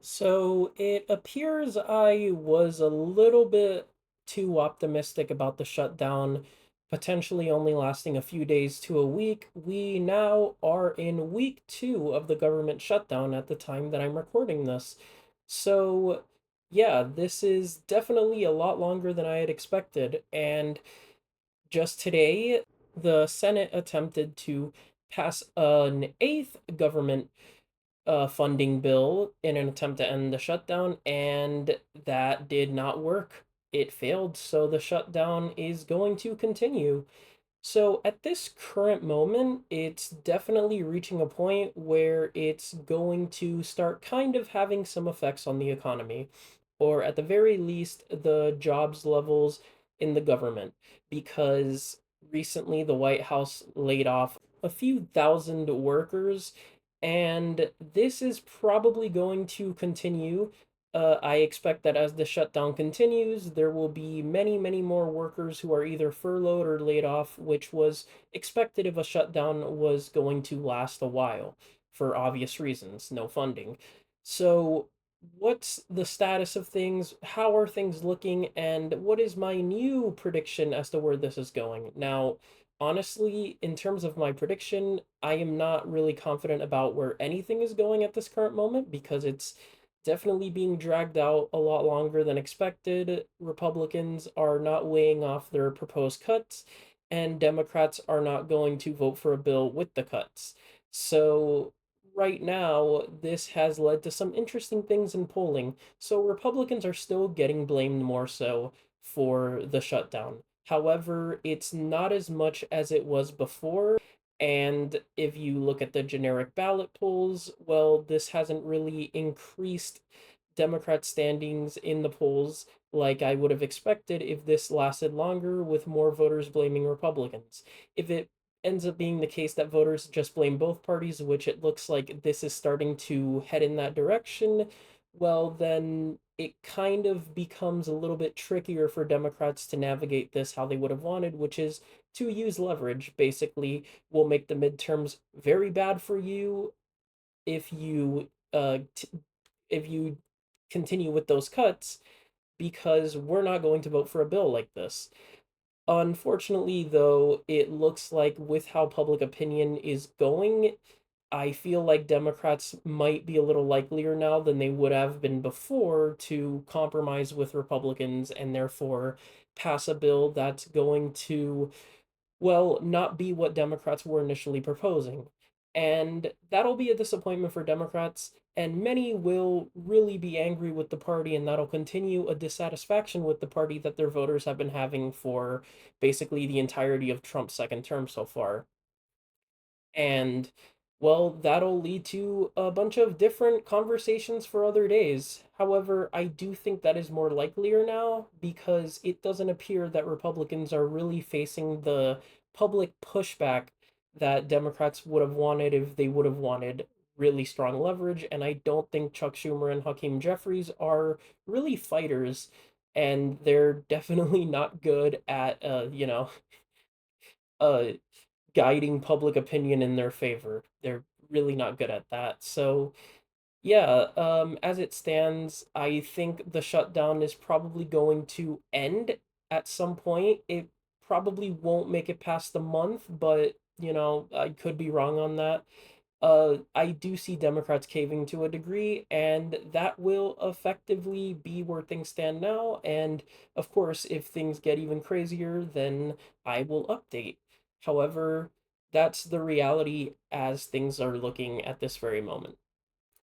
So it appears I was a little bit too optimistic about the shutdown, potentially only lasting a few days to a week. We now are in week two of the government shutdown at the time that I'm recording this. So, yeah, this is definitely a lot longer than I had expected. And just today, the Senate attempted to pass an eighth government funding bill in an attempt to end the shutdown, and that did not work. It failed, so the shutdown is going to continue. So at this current moment, it's definitely reaching a point where it's going to start kind of having some effects on the economy, or at the very least, the jobs levels in the government, because recently the White House laid off a few thousand workers, and this is probably going to continue. I expect that as the shutdown continues, there will be many, many more workers who are either furloughed or laid off, which was expected if a shutdown was going to last a while for obvious reasons, no funding. So, what's the status of things? How are things looking? And what is my new prediction as to where this is going? Now, honestly, in terms of my prediction, I am not really confident about where anything is going at this current moment because it's definitely being dragged out a lot longer than expected. Republicans are not weighing off their proposed cuts, and Democrats are not going to vote for a bill with the cuts. So, right now, this has led to some interesting things in polling. So, Republicans are still getting blamed more so for the shutdown. However, it's not as much as it was before. And if you look at the generic ballot polls, well, this hasn't really increased Democrat standings in the polls like I would have expected if this lasted longer with more voters blaming Republicans. If it ends up being the case that voters just blame both parties, which it looks like this is starting to head in that direction, well, then it kind of becomes a little bit trickier for Democrats to navigate this how they would have wanted, which is to use leverage. Basically, will make the midterms very bad for you if you if you continue with those cuts because we're not going to vote for a bill like this. Unfortunately, though, it looks like with how public opinion is going, I feel like Democrats might be a little likelier now than they would have been before to compromise with Republicans and therefore pass a bill that's going to, well, not be what Democrats were initially proposing. And that'll be a disappointment for Democrats, and many will really be angry with the party, and that'll continue a dissatisfaction with the party that their voters have been having for basically the entirety of Trump's second term so far. And well, that'll lead to a bunch of different conversations for other days. However, I do think that is more likelier now because it doesn't appear that Republicans are really facing the public pushback that Democrats would have wanted if they would have wanted really strong leverage. And I don't think Chuck Schumer and Hakeem Jeffries are really fighters, and they're definitely not good at uh guiding public opinion in their favor. They're really not good at that. So, yeah, as it stands, I think the shutdown is probably going to end at some point. It probably won't make it past the month, but I could be wrong on that. I do see Democrats caving to a degree, and that will effectively be where things stand now. And of course, if things get even crazier, then I will update. However, that's the reality as things are looking at this very moment.